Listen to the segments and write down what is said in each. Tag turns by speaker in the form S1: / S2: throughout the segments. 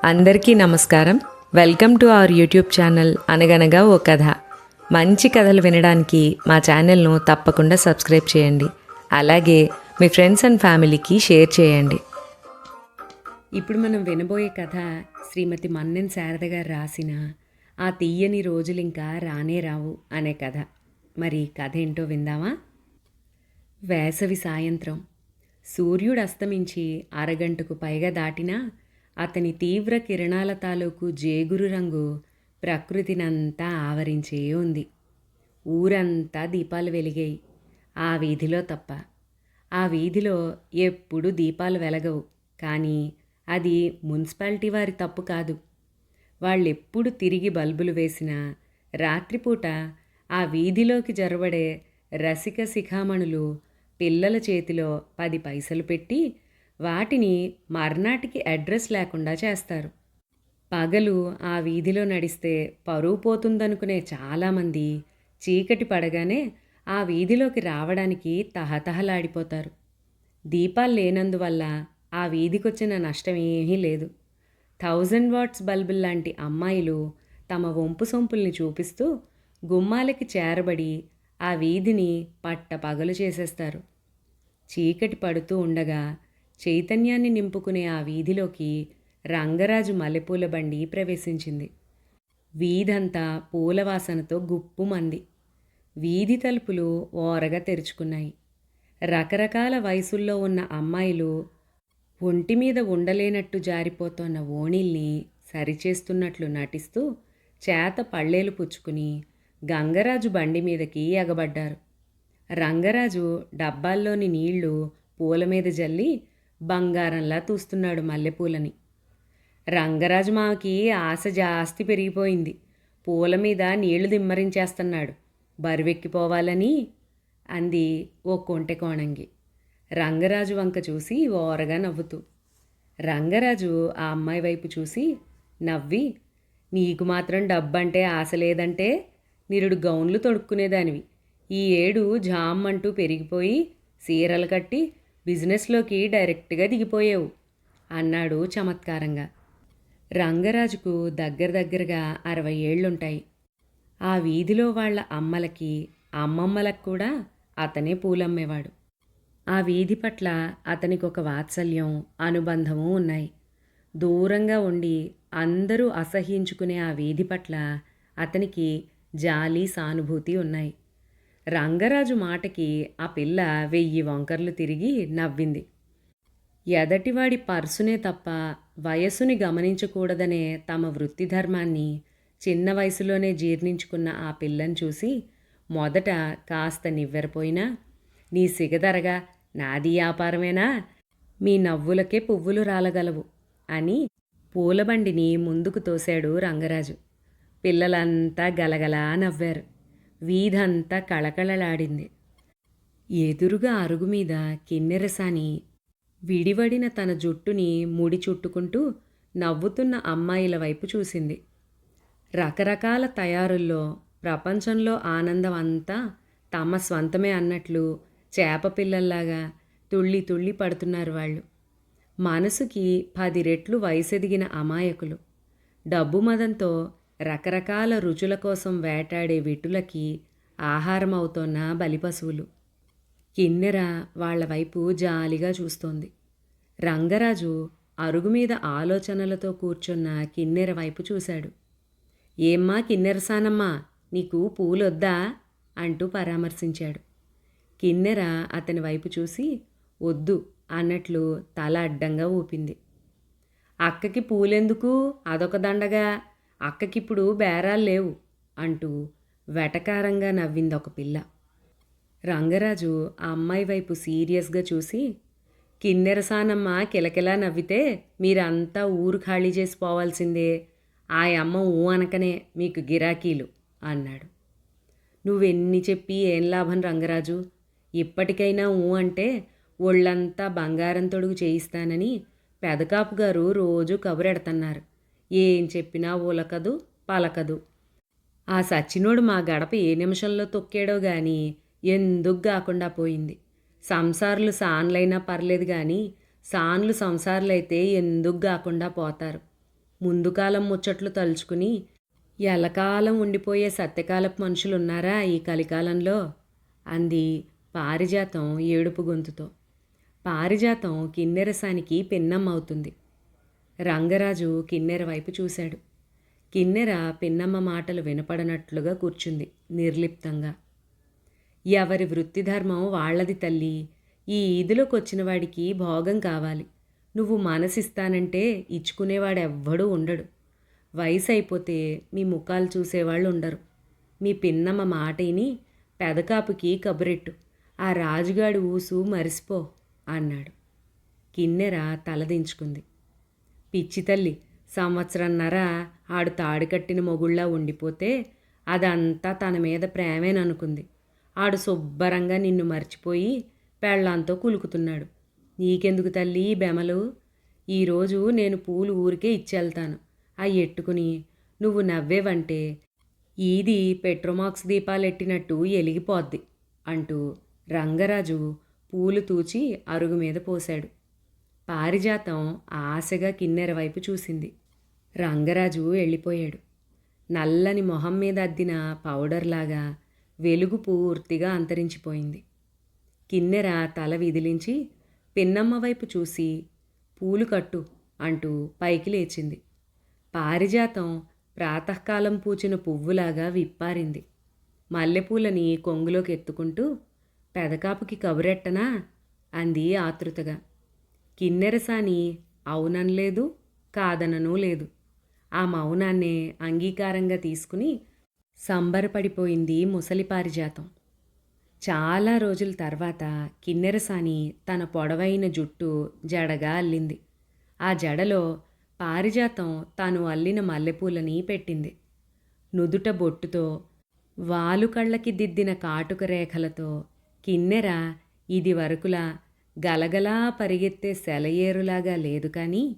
S1: అందరికీ నమస్కారం. Welcome to our YouTube channel అనగనగా ఓ కథ. మంచి కథలు వినడానికి మా ఛానల్ను తప్పకుండా సబ్స్క్రైబ్ చేయండి. అలాగే మీ ఫ్రెండ్స్ అండ్ ఫ్యామిలీకి షేర్ చేయండి. ఇప్పుడు మనం వినబోయే కథ శ్రీమతి మన్నెన్ శారద గారు రాసిన ఆ తీయని రోజులు ఇంకా రానే రావు అనే కథ. మరి కథ ఏంటో విందామా? వేసవి సాయంత్రం. సూర్యుడు అస్తమించి అరగంటకు పైగా దాటినా అతని తీవ్ర కిరణాల తాలూకు జేగురు రంగు ప్రకృతినంతా ఆవరించే ఉంది. ఊరంతా దీపాలు వెలిగాయి, ఆ వీధిలో తప్ప. ఆ వీధిలో ఎప్పుడు దీపాలు వెలగవు. కానీ అది మున్సిపాలిటీ వారి తప్పు కాదు. వాళ్ళెప్పుడు తిరిగి బల్బులు వేసినా రాత్రిపూట ఆ వీధిలోకి జరబడే రసిక శిఖామణులు పిల్లల చేతిలో 10 పైసలు పెట్టి వాటిని మర్నాటికి అడ్రస్ లేకుండా చేస్తారు. పగలు ఆ వీధిలో నడిస్తే పరువు పోతుందనుకునే చాలామంది చీకటి పడగానే ఆ వీధిలోకి రావడానికి తహతహలాడిపోతారు. దీపాలు లేనందువల్ల ఆ వీధికొచ్చిన నష్టం ఏమీ లేదు. 1000 వాట్స్ బల్బుల్లాంటి అమ్మాయిలు తమ వంపు సొంపుల్ని చూపిస్తూ గుమ్మాలకి చేరబడి ఆ వీధిని పట్టపగలు చేసేస్తారు. చీకటి పడుతూ ఉండగా చైతన్యాన్ని నింపుకునే ఆ వీధిలోకి రంగరాజు మల్లెపూల బండి ప్రవేశించింది. వీధంతా పూలవాసనతో గుప్పుమంది. వీధి తలుపులు ఓరగా తెరుచుకున్నాయి. రకరకాల వయసుల్లో ఉన్న అమ్మాయిలు ఒంటిమీద ఉండలేనట్టు జారిపోతున్న ఓణీల్ని సరిచేస్తున్నట్లు నటిస్తూ చేత పళ్ళేలు పుచ్చుకుని గంగరాజు బండి మీదకి ఎగబడ్డారు. రంగరాజు డబ్బాల్లోని నీళ్లు పూల మీద జల్లి బంగారంలా తూస్తున్నాడు మల్లెపూలని. రంగరాజు మాకి ఆశ జాస్తి పెరిగిపోయింది. పూల మీద నీళ్లు దిమ్మరించేస్తున్నాడు, బరువెక్కిపోవాలని అంది ఓ కొంటె కోణంగి. రంగరాజు వంక చూసి ఓరగా నవ్వుతూ. రంగరాజు ఆ అమ్మాయి వైపు చూసి నవ్వి, నీకు మాత్రం డబ్బంటే ఆశ లేదంటే నిరుడు గౌన్లు తొడుక్కునేదానివి. ఈ ఏడు జామ్ అంటూ పెరిగిపోయి సీరలు కట్టి బిజినెస్లోకి డైరెక్ట్గా దిగిపోయావు అన్నాడు చమత్కారంగా. రంగరాజుకు దగ్గరగా 60 ఏళ్లుంటాయి. ఆ వీధిలో వాళ్ల అమ్మలకి అమ్మమ్మలకు కూడా అతనే పూలమ్మేవాడు. ఆ వీధి పట్ల అతనికి ఒక వాత్సల్యం, అనుబంధము ఉన్నాయి. దూరంగా ఉండి అందరూ అసహ్యించుకునే ఆ వీధి పట్ల అతనికి జాలి, సానుభూతి ఉన్నాయి. రంగరాజు మాటకి ఆ పిల్ల 1000 వంకర్లు తిరిగి నవ్వింది. ఎదటివాడి పర్సునే తప్ప వయస్సుని గమనించకూడదనే తమ వృత్తి ధర్మాన్ని చిన్న వయసులోనే జీర్ణించుకున్న ఆ పిల్లని చూసి మొదట కాస్త నివ్వెరపోయినా, నీ సిగదరగా నాది వ్యాపారమేనా, మీ నవ్వులకే పువ్వులు రాలగలవు అని పూలబండిని ముందుకు తోశాడు రంగరాజు. పిల్లలంతా గలగలా నవ్వారు. వీధంతా కళకళలాడింది. ఎదురుగా అరుగుమీద కిన్నెరసాని విడివడిన తన జుట్టుని ముడి చుట్టుకుంటూ నవ్వుతున్న అమ్మాయిల వైపు చూసింది. రకరకాల తయారుల్లో ప్రపంచంలో ఆనందం అంతా తమ స్వంతమే అన్నట్లు చేప పిల్లల్లాగా తుళ్ళి తుళ్ళి పడుతున్నారు వాళ్ళు. మనసుకి 10 రెట్లు వయసెదిగిన అమాయకులు. డబ్బు మదంతో రకరకాల రుచుల కోసం వేటాడే విటులకి ఆహారం అవుతోన్న బలిపశువులు. కిన్నెర వాళ్ల వైపు జాలిగా చూస్తోంది. రంగరాజు అరుగుమీద ఆలోచనలతో కూర్చున్న కిన్నెర వైపు చూశాడు. ఏమ్మా కిన్నెరసానమ్మా, నీకు పూలొద్దా అంటూ పరామర్శించాడు. కిన్నెర అతని వైపు చూసి వద్దు అన్నట్లు తల అడ్డంగా ఊపింది. అక్కకి పూలెందుకు, అదొక దండగా, అక్కకిప్పుడు బేరాలు లేవు అంటూ వెటకారంగా నవ్వింది ఒక పిల్ల. రంగరాజు ఆ అమ్మాయి వైపు సీరియస్గా చూసి, కిన్నెరసానమ్మ కిలకిలా నవ్వితే మీరంతా ఊరు ఖాళీ చేసిపోవాల్సిందే, ఆ అమ్మ ఊ అనకనే మీకు గిరాకీలు అన్నాడు. నువ్వెన్ని చెప్పి ఏం లాభం రంగరాజు, ఇప్పటికైనా ఊ అంటే ఒళ్ళంతా బంగారం తొడుగు చేయిస్తానని పెదకాపు గారు రోజు కబురెడుతున్నారు. ఏం చెప్పినా ఉలకదు పలకదు. ఆ సచ్చినోడు మా గడప ఏ నిమిషంలో తొక్కాడో గాని ఎందుకు కాకుండా పోయింది. సంసారులు సాన్లైనా పర్లేదు కానీ సాన్లు సంసారులైతే ఎందుకు కాకుండా పోతారు. ముందు కాలం ముచ్చట్లు తలుచుకుని ఎల్లకాలం ఉండిపోయే సత్యకాలపు మనుషులున్నారా ఈ కలికాలంలో? అంది పారిజాతం ఏడుపు గొంతుతో. పారిజాతం కిన్నెరసానికి పిన్నమ్మవుతుంది. రంగరాజు కిన్నెర వైపు చూశాడు. కిన్నెర పిన్నమ్మ మాటలు వినపడనట్లుగా కూర్చుంది నిర్లిప్తంగా. ఎవరి వృత్తిధర్మం వాళ్లది తల్లి. ఈ ఈదులోకొచ్చిన వాడికి భోగం కావాలి. నువ్వు మనసిస్తానంటే ఇచ్చుకునేవాడెవ్వడూ ఉండడు. వయసు అయిపోతే మీ ముఖాలు చూసేవాళ్ళు ఉండరు. మీ పిన్నమ్మ మాటని పెదకాపుకి కబురెట్టు. ఆ రాజుగాడి ఊసు మరిసిపో అన్నాడు. కిన్నెర తలదించుకుంది. పిచ్చి తల్లి, సంవత్సరన్నర ఆడు తాడు కట్టిన మొగుళ్ళా ఉండిపోతే అదంతా తన మీద ప్రేమేననుకుంది. ఆడు శుభ్రంగా నిన్ను మర్చిపోయి పెళ్ళాంతో కులుకుతున్నాడు. నీకెందుకు తల్లి బెమలు? ఈరోజు నేను పూలు ఊరికే ఇచ్చెళ్తాను. అవి ఎట్టుకుని నువ్వు నవ్వేవంటే ఈది పెట్రోమాక్స్ దీపాలెట్టినట్టు ఎలిగిపోద్ది అంటూ రంగరాజు పూలు తూచి అరుగు మీద పోశాడు. పారిజాతం ఆశగా కిన్నెర వైపు చూసింది. రంగరాజు వెళ్ళిపోయాడు. నల్లని మొహం మీద అద్దిన పౌడర్లాగా వెలుగు పూర్తిగా అంతరించిపోయింది. కిన్నెర తల విదిలించి పిన్నమ్మ వైపు చూసి పూలు కట్టు అంటూ పైకి లేచింది. పారిజాతం ప్రాతకాలం పూచిన పువ్వులాగా విప్పారింది. మల్లెపూలని కొంగులోకి ఎత్తుకుంటూ పెదకాపుకి కబురెట్టనా అంది ఆతృతగా. కిన్నెరసాని అవుననలేదు, కాదననూ లేదు. ఆ మౌనాన్నే అంగీకారంగా తీసుకుని సంబరపడిపోయింది ముసలి పారిజాతం. చాలా రోజుల తర్వాత కిన్నెరసాని తన పొడవైన జుట్టు జడగా అల్లింది. ఆ జడలో పారిజాతం తాను అల్లిన మల్లెపూలని పెట్టింది. నుదుట బొట్టుతో, వాలు కళ్ళకి దిద్దిన కాటుక రేఖలతో కిన్నెర ఇది వరకులా గలగలా పరిగెత్తే సెలయేరులాగా లేదు కానీ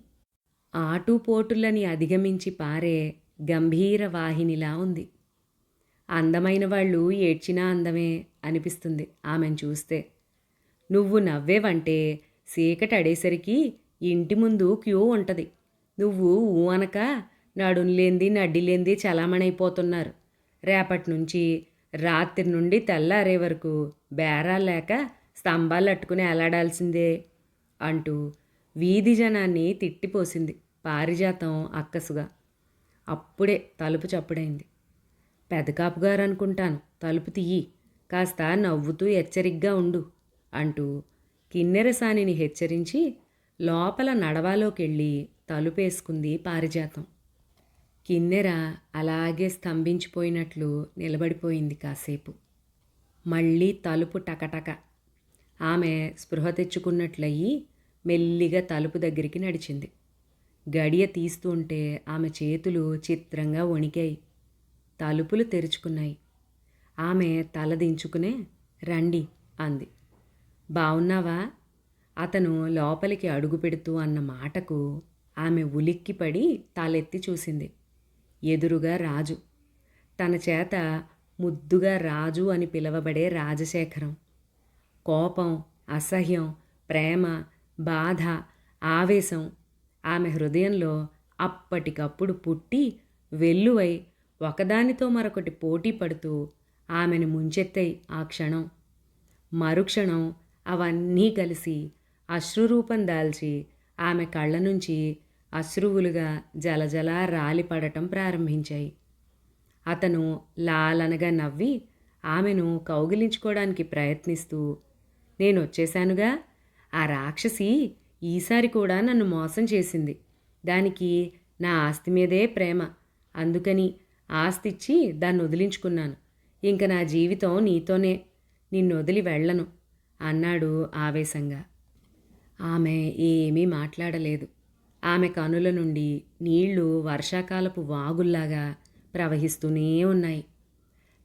S1: ఆటుపోటులని అధిగమించి పారే గంభీర వాహినిలా ఉంది. అందమైన వాళ్ళు ఏడ్చినా అందమే అనిపిస్తుంది ఆమెను చూస్తే. నువ్వు నవ్వేవంటే చీకటి అడేసరికి ఇంటి ముందు క్యూ ఉంటుంది. నువ్వు ఊ అనక నడుంలేంది నడ్డిలేంది చలామణైపోతున్నారు. రేపటి నుంచి రాత్రి నుండి తెల్లారే వరకు బేరాలు లేక స్తంభాలు అట్టుకుని ఎలాడాల్సిందే అంటూ వీధి జనాన్ని తిట్టిపోసింది పారిజాతం అక్కసుగా. అప్పుడే తలుపు చప్పుడైంది. పెదకాపుగారు అనుకుంటాను, తలుపు తీయి, కాస్త నవ్వుతూ హెచ్చరిగ్గా ఉండు అంటూ కిన్నెరసానిని హెచ్చరించి లోపల నడవాలోకెళ్ళి తలుపేసుకుంది పారిజాతం. కిన్నెర అలాగే స్తంభించిపోయినట్లు నిలబడిపోయింది కాసేపు. మళ్ళీ తలుపు టకటక. ఆమె స్పృహ తెచ్చుకున్నట్లయి మెల్లిగా తలుపు దగ్గరికి నడిచింది. గడియ తీస్తుంటే ఆమె చేతులు చిత్రంగా వణికాయి. తలుపులు తెరుచుకున్నాయి. ఆమె తల దించుకునే రండి అంది. బావున్నావా? అతను లోపలికి అడుగు పెడుతూ అన్న మాటకు ఆమె ఉలిక్కిపడి తలెత్తి చూసింది. ఎదురుగా రాజు. తన చేత ముద్దుగా రాజు అని పిలవబడే రాజశేఖరం. కోపం, అసహ్యం, ప్రేమ, బాధ, ఆవేశం ఆమె హృదయంలో అప్పటికప్పుడు పుట్టి వెల్లువై ఒకదానితో మరొకటి పోటీ పడుతూ ఆమెను ముంచెత్తాయి ఆ క్షణం. మరుక్షణం అవన్నీ కలిసి అశ్రురూపం దాల్చి ఆమె కళ్ళ నుంచి అశ్రువులుగా జలజలా రాలిపడటం ప్రారంభించాయి. అతను లాలనగా నవ్వి ఆమెను కౌగిలించుకోవడానికి ప్రయత్నిస్తూ, నేనొచ్చేశానుగా, ఆ రాక్షసి ఈసారి కూడా నన్ను మోసం చేసింది. దానికి నా ఆస్తి మీదే ప్రేమ. అందుకని ఆస్తిచ్చి దాన్ని వదిలించుకున్నాను. ఇంక నా జీవితం నీతోనే, నిన్ను వదిలి వెళ్ళను అన్నాడు ఆవేశంగా. ఆమె ఏమీ మాట్లాడలేదు. ఆమె కనుల నుండి నీళ్లు వర్షాకాలపు వాగుల్లాగా ప్రవహిస్తూనే ఉన్నాయి.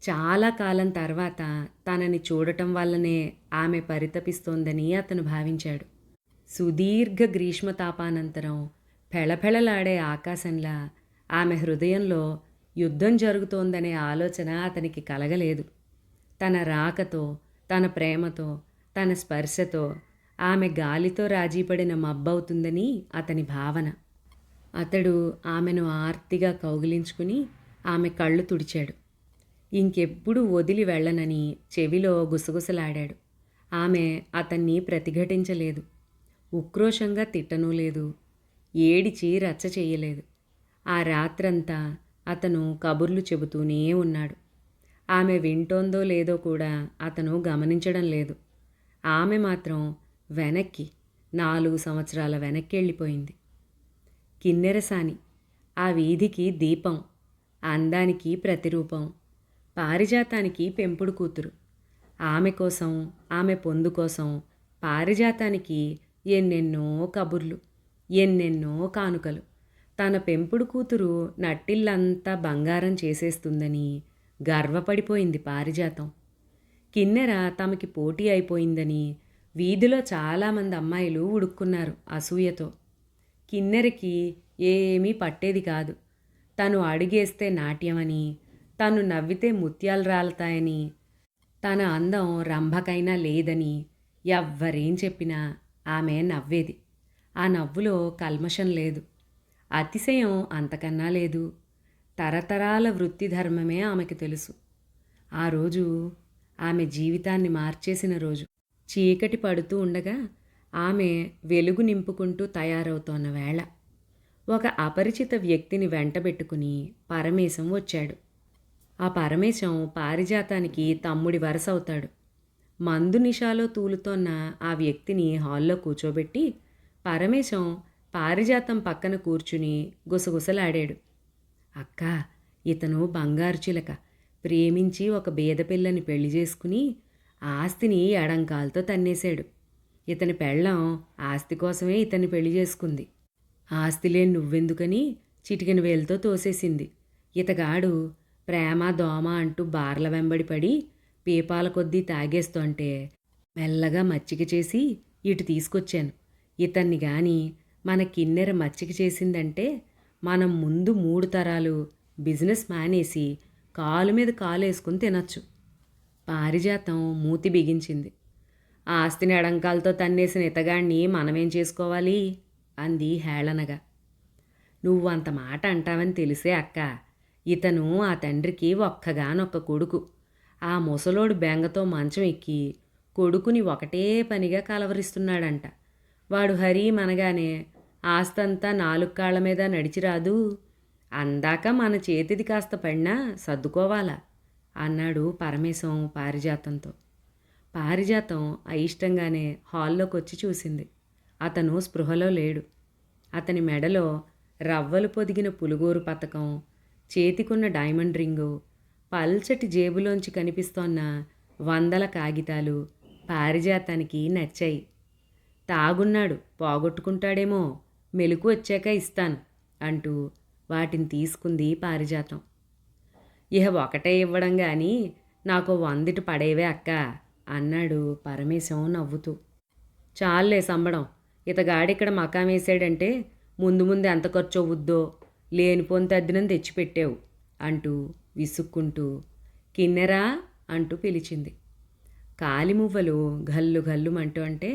S1: చాలా కాలం తర్వాత తనని చూడటం వల్లనే ఆమె పరితపిస్తోందని అతను భావించాడు. సుదీర్ఘ గ్రీష్మతాపానంతరం ఫెళఫెళలాడే ఆకాశంలా ఆమె హృదయంలో యుద్ధం జరుగుతోందనే ఆలోచన అతనికి కలగలేదు. తన రాకతో, తన ప్రేమతో, తన స్పర్శతో ఆమె గాలితో రాజీపడిన మబ్బవుతుందని అతని భావన. అతడు ఆమెను ఆర్తిగా కౌగిలించుకుని ఆమె కళ్ళు తుడిచాడు. ఇంకెప్పుడు వదిలి వెళ్ళనని చెవిలో గుసగుసలాడాడు. ఆమె అతన్ని ప్రతిఘటించలేదు. ఉక్రోషంగా తిట్టనూ లేదు. ఏడిచి రచ్చ చెయ్యలేదు. ఆ రాత్రంతా అతను కబుర్లు చెబుతూనే ఉన్నాడు. ఆమె వింటోందో లేదో కూడా అతను గమనించడం లేదు. ఆమె మాత్రం వెనక్కి 4 సంవత్సరాల వెనక్కి వెళ్ళిపోయింది. కిన్నెరసాని, ఆ వీధికి దీపం, అందానికి ప్రతిరూపం, పారిజాతానికి పెంపుడు కూతురు. ఆమె కోసం, ఆమె పొందు కోసం పారిజాతానికి ఎన్నెన్నో కబుర్లు, ఎన్నెన్నో కానుకలు. తన పెంపుడు కూతురు నట్టిల్లంతా బంగారం చేసేస్తుందని గర్వపడిపోయింది పారిజాతం. కిన్నెర తమకి పోటీ అయిపోయిందని వీధిలో చాలామంది అమ్మాయిలు ఉడుక్కున్నారు అసూయతో. కిన్నెరకి ఏమీ పట్టేది కాదు. తను అడుగేస్తే నాట్యమని, తను నవ్వితే ముత్యాలు రాలతాయని, తన అందం రంభకైనా లేదని ఎవ్వరేం చెప్పినా ఆమె నవ్వేది. ఆ నవ్వులో కల్మషం లేదు. అతిశయం అంతకన్నా లేదు. తరతరాల వృత్తి ధర్మమే ఆమెకు తెలుసు. ఆ రోజు ఆమె జీవితాన్ని మార్చేసిన రోజు. చీకటి పడుతూ ఉండగా ఆమె వెలుగు నింపుకుంటూ తయారవుతోన్న వేళ ఒక అపరిచిత వ్యక్తిని వెంటబెట్టుకుని పరమేశం వచ్చాడు. ఆ పరమేశం పారిజాతానికి తమ్ముడి వరస అవుతాడు. మందు నిషాలో తూలుతోన్న ఆ వ్యక్తిని హాల్లో కూర్చోబెట్టి పరమేశం పారిజాతం పక్కన కూర్చుని గుసగుసలాడాడు. అక్కా, ఇతను బంగారు చిలక. ప్రేమించి ఒక బీదపిల్లని పెళ్లి చేసుకుని ఆస్తిని ఎడంకాలతో తన్నేశాడు. ఇతని పెళ్ళాం ఆస్తి కోసమే ఇతన్ని పెళ్లి చేసుకుంది. ఆస్తి లేని నువ్వెందుకని చిటికెన వేలుతో తోసేసింది. ఇతగాడు ప్రేమ దోమ అంటూ బార్ల వెంబడి పడి పీపాల కొద్దీ తాగేస్తుంటే మెల్లగా మచ్చిక చేసి ఇటు తీసుకొచ్చాను. ఇతన్ని గాని మన కిన్నెర మచ్చిక చేసిందంటే మనం ముందు 3 తరాలు బిజినెస్ మానేసి కాలు మీద కాలేసుకుని తినచ్చు. పారిజాతం మూతి బిగించింది. ఆస్తిని ఎడంకాలతో తన్నేసిన ఇతగాణ్ణి మనమేం చేసుకోవాలి అంది హేళనగా. నువ్వు అంత మాట అంటావని తెలిసే అక్క. ఇతను ఆ తండ్రికి ఒక్కగానొక్క కొడుకు. ఆ ముసలోడు బెంగతో మంచం ఎక్కి కొడుకుని ఒకటే పనిగా కలవరిస్తున్నాడంట. వాడు హరి మనగానే ఆస్తంతా 4 కాళ్ల మీద నడిచిరాదు. అందాక మన చేతిది కాస్త పడినా సర్దుకోవాలా అన్నాడు పరమేశం పారిజాతంతో. పారిజాతం అయిష్టంగానే హాల్లోకి వచ్చి చూసింది. అతను స్పృహలో లేడు. అతని మెడలో రవ్వలు పొదిగిన పులుగోరు పతకం, చేతికున్న డైమండ్ రింగు, పల్చటి జేబులోంచి కనిపిస్తోన్న 100 కాగితాలు పారిజాతానికి నచ్చాయి. తాగున్నాడు, పోగొట్టుకుంటాడేమో, మెలకు వచ్చాక ఇస్తాను అంటూ వాటిని తీసుకుంది పారిజాతం. ఇహ ఒకటే ఇవ్వడం గాని నాకు 100 పడేవే అక్క అన్నాడు పరమేశం నవ్వుతూ. చాలే సంబడం. ఇతగాడిక్కడ మకాం వేసాడంటే ముందు ముందు ఎంత ఖర్చు అవుద్దో లేనిపోని తద్దినం తెచ్చిపెట్టావు అంటూ విసుక్కుంటూ కిన్నెరా అంటూ పిలిచింది. కాలిమువ్వలు గల్లు గల్లుమంటూ అంటే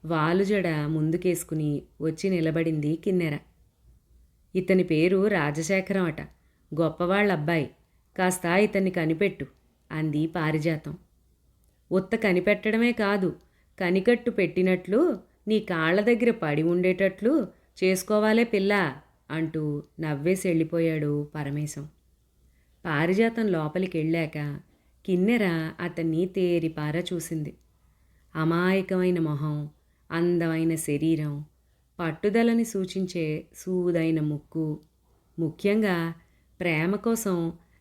S1: వాలుజడ ముందుకేసుకుని వచ్చి నిలబడింది కిన్నెర. ఇతని పేరు రాజశేఖరం అట. గొప్పవాళ్ళ అబ్బాయి. కాస్త ఇతన్ని కనిపెట్టు అంది పారిజాతం. ఉత్త కనిపెట్టడమే కాదు, కనికట్టు పెట్టినట్లు నీ కాళ్ల దగ్గర పడి ఉండేటట్లు చేసుకోవాలే పిల్ల అంటూ నవ్వేసి వెళ్ళిపోయాడు పరమేశం. పారిజాతం లోపలికి వెళ్ళాక కిన్నెర అతన్ని తేరిపారా చూసింది. అమాయకమైన మొహం, అందమైన శరీరం, పట్టుదలని సూచించే సూదైన ముక్కు, ముఖ్యంగా ప్రేమ కోసం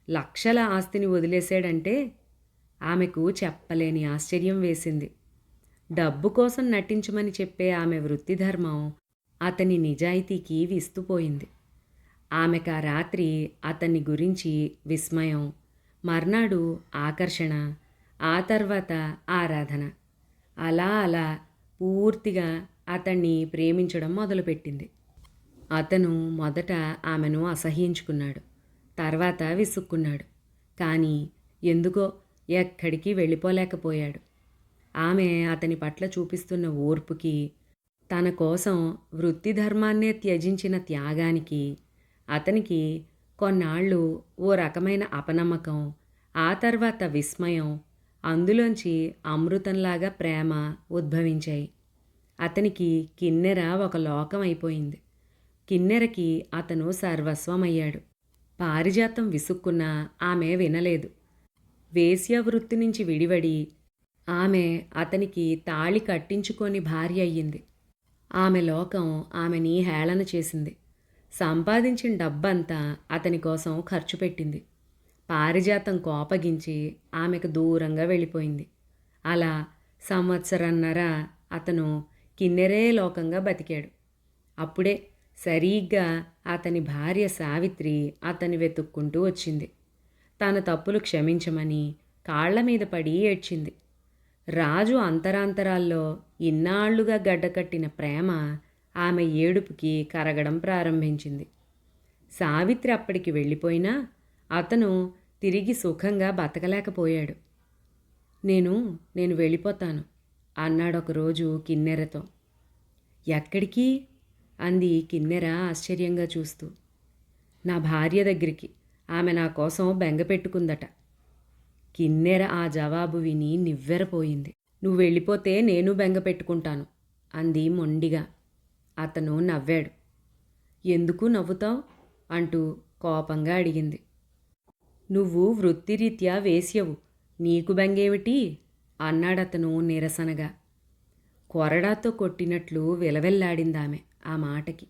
S1: లక్షల ఆస్తిని వదిలేశాడంటే ఆమెకు చెప్పలేని ఆశ్చర్యం వేసింది. డబ్బు కోసం నటించమని చెప్పే ఆమె వృత్తి ధర్మం అతని నిజాయితీకి విస్తుపోయింది. ఆమెకు ఆ రాత్రి అతన్ని గురించి విస్మయం, మర్నాడు ఆకర్షణ, ఆ తర్వాత ఆరాధన. అలా అలా పూర్తిగా అతన్ని ప్రేమించడం మొదలుపెట్టింది. అతను మొదట ఆమెను అసహ్యించుకున్నాడు, తర్వాత విసుక్కున్నాడు. కానీ ఎందుకో ఎక్కడికి వెళ్ళిపోలేకపోయాడు. ఆమె అతని పట్ల చూపిస్తున్న ఓర్పుకి, తన కోసం వృత్తి ధర్మాన్నే త్యజించిన త్యాగానికి అతనికి కొన్నాళ్ళు ఓ రకమైన అపనమ్మకం, ఆ తర్వాత విస్మయం, అందులోంచి అమృతంలాగా ప్రేమ ఉద్భవించాయి. అతనికి కిన్నెర ఒక లోకం అయిపోయింది. కిన్నెరకి అతను సర్వస్వమయ్యాడు. పారిజాతం విసుక్కున్నా ఆమె వినలేదు. వేశ్యావృత్తి నుంచి విడివడి ఆమె అతనికి తాళి కట్టించుకొని భార్య అయ్యింది. ఆమె లోకం ఆమెని హేళన చేసింది. సంపాదించిన డబ్బంతా అతని కోసం ఖర్చు పెట్టింది. పారిజాతం కోపగించి ఆమెకు దూరంగా వెళ్ళిపోయింది. అలా సంవత్సరన్నర అతను కిన్నెరే లోకంగా బతికాడు. అప్పుడే సరిగ్గా అతని భార్య సావిత్రి అతని వెతుక్కుంటూ వచ్చింది. తన తప్పులు క్షమించమని కాళ్ల మీద పడి ఏడ్చింది. రాజు అంతరాంతరాల్లో ఇన్నాళ్లుగా గడ్డకట్టిన ప్రేమ ఆమె ఏడుపుకి కరగడం ప్రారంభించింది. సావిత్రి అప్పటికి వెళ్ళిపోయినా అతను తిరిగి సుఖంగా బతకలేకపోయాడు. నేను వెళ్ళిపోతాను అన్నాడొకరోజు కిన్నెరతో. ఎక్కడికి అంది కిన్నెర ఆశ్చర్యంగా చూస్తూ. నా భార్య దగ్గరికి. ఆమె నా కోసం బెంగ పెట్టుకుందట. కిన్నెర ఆ జవాబు విని నివ్వెరపోయింది. నువ్వు వెళ్ళిపోతే నేను బెంగ పెట్టుకుంటాను అంది మొండిగా. అతను నవ్వాడు. ఎందుకు నవ్వుతావు అంటూ కోపంగా అడిగింది. నువ్వు వృత్తిరీత్యా వేశ్యవు, నీకు బెంగేమిటి అన్నాడతను నిరసనగా. కొరడాతో కొట్టినట్లు విలవెల్లాడిందామె ఆ మాటకి.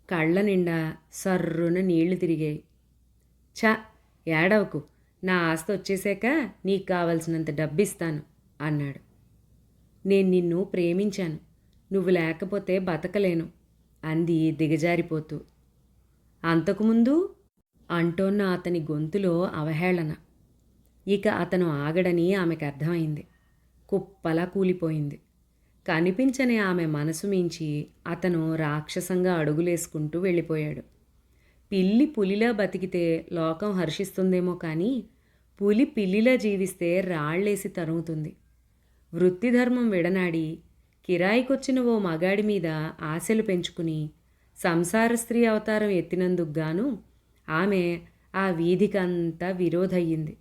S1: కళ్ళ నిండా సర్రున నీళ్లు తిరిగాయి. ఛ, ఏడవకు, నా ఆస్తి వచ్చేశాక నీకు కావలసినంత డబ్బిస్తాను అన్నాడు. నేను నిన్ను ప్రేమించాను, నువ్వు లేకపోతే బతకలేను అంది దిగజారిపోతూ. అంతకుముందు అంటోన్న అతని గొంతులో అవహేళన. ఇక అతను ఆగడని ఆమెకు అర్థమైంది. కుప్పలా కూలిపోయింది. కనిపించని ఆమె మనసు మించి అతను రాక్షసంగా అడుగులేసుకుంటూ వెళ్ళిపోయాడు. పిల్లి పులిలా బతికితే లోకం హర్షిస్తుందేమో కానీ పులి పిల్లిలా జీవిస్తే రాళ్లేసి తరుముతుంది. వృత్తిధర్మం విడనాడి కిరాయికొచ్చిన ఓ మగాడి మీద ఆశలు పెంచుకుని సంసార స్త్రీ అవతారం ఎత్తినందుకు గాను ఆమె ఆ వీధికంతా విరోధయ్యింది.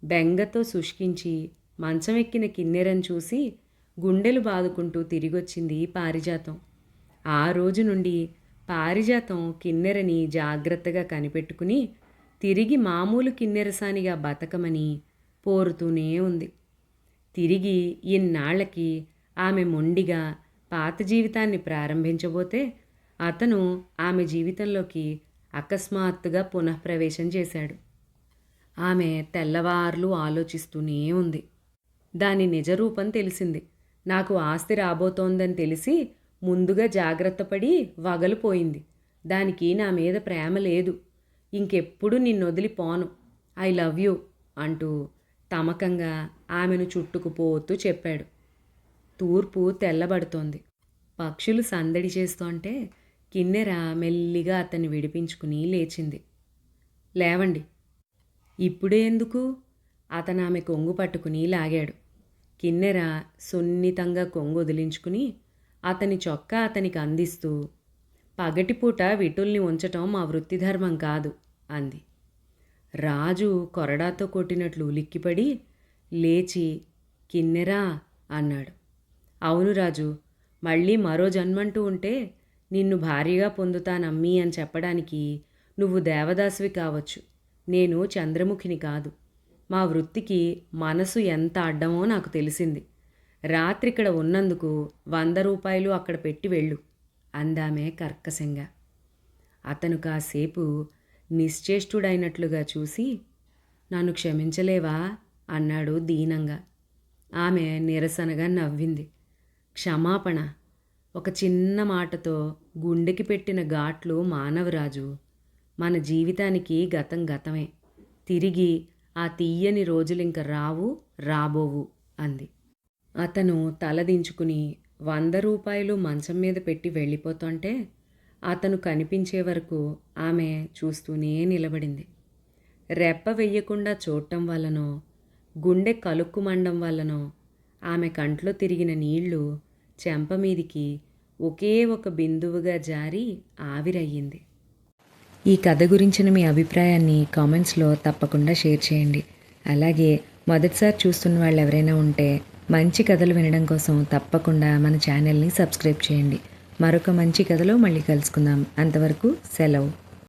S1: బెంగతో శుష్కించి మంచమెక్కిన కిన్నెరను చూసి గుండెలు బాదుకుంటూ తిరిగొచ్చింది పారిజాతం. ఆ రోజు నుండి పారిజాతం కిన్నెరని జాగ్రత్తగా కనిపెట్టుకుని తిరిగి మామూలు కిన్నెరసానిగా బతకమని పోరుతూనే ఉంది. తిరిగి ఇన్నాళ్లకి ఆమె మొండిగా పాత జీవితాన్ని ప్రారంభించబోతే అతను ఆమె జీవితంలోకి అకస్మాత్తుగా పునఃప్రవేశం చేశాడు. ఆమె తెల్లవార్లు ఆలోచిస్తూనే ఉంది. దాని నిజరూపం తెలిసింది. నాకు ఆస్తి రాబోతోందని తెలిసి ముందుగా జాగ్రత్తపడి వగలుపోయింది. దానికి నా మీద ప్రేమ లేదు. ఇంకెప్పుడు నిన్నొదిలిపోను, ఐ లవ్ యూ అంటూ తమకంగా ఆమెను చుట్టుకుపోతూ చెప్పాడు. తూర్పు తెల్లబడుతోంది. పక్షులు సందడి చేస్తోంటే కిన్నెర మెల్లిగా అతన్ని విడిపించుకుని లేచింది. లేవండి. ఇప్పుడే ఎందుకు? అతను ఆమె కొంగు పట్టుకుని లాగాడు. కిన్నెర సున్నితంగా కొంగు వదిలించుకుని అతని చొక్కా అతనికి అందిస్తూ, పగటిపూట విటుల్ని ఉంచటం మా వృత్తిధర్మం కాదు అంది. రాజు కొరడాతో కొట్టినట్లు ఉలిక్కిపడి లేచి కిన్నెరా అన్నాడు. అవును రాజు, మళ్ళీ మరో జన్మంటూ ఉంటే నిన్ను భార్యగా పొందుతానమ్మీ అని చెప్పడానికి నువ్వు దేవదాసువి కావచ్చు, నేను చంద్రముఖిని కాదు. మా వృత్తికి మనసు ఎంత అడ్డమో నాకు తెలిసింది. రాత్రిక్కడ ఉన్నందుకు 100 రూపాయలు అక్కడ పెట్టి వెళ్ళు అందామె కర్కశంగా. అతను కాసేపు నిశ్చేష్టుడైనట్లుగా చూసి, నన్ను క్షమించలేవా అన్నాడు దీనంగా. ఆమె నిరసనగా నవ్వింది. క్షమాపణ ఒక చిన్న మాటతో గుండెకి పెట్టిన ఘాట్లు మానవరాజు. మన జీవితానికి గతం గతమే. తిరిగి ఆ తీయని రోజులింక రావు, రాబోవు అంది. అతను తలదించుకుని 100 రూపాయలు మంచం మీద పెట్టి వెళ్ళిపోతుంటే అతను కనిపించే వరకు ఆమె చూస్తూనే నిలబడింది. రెప్ప వెయ్యకుండా చూడటం వల్లనో గుండె కలుక్కుమండం వల్లనో ఆమె కంట్లో తిరిగిన నీళ్లు చెంప మీదికి ఒకే ఒక బిందువుగా జారి ఆవిరయ్యింది. ఈ కథ గురించిన మీ అభిప్రాయాన్ని కామెంట్స్లో తప్పకుండా షేర్ చేయండి. అలాగే మొదటిసారి చూస్తున్న వాళ్ళు ఎవరైనా ఉంటే మంచి కథలు వినడం కోసం తప్పకుండా మన ఛానల్ని సబ్స్క్రైబ్ చేయండి. మరొక మంచి కథలో మళ్ళీ కలుసుకుందాం. అంతవరకు సెలవు.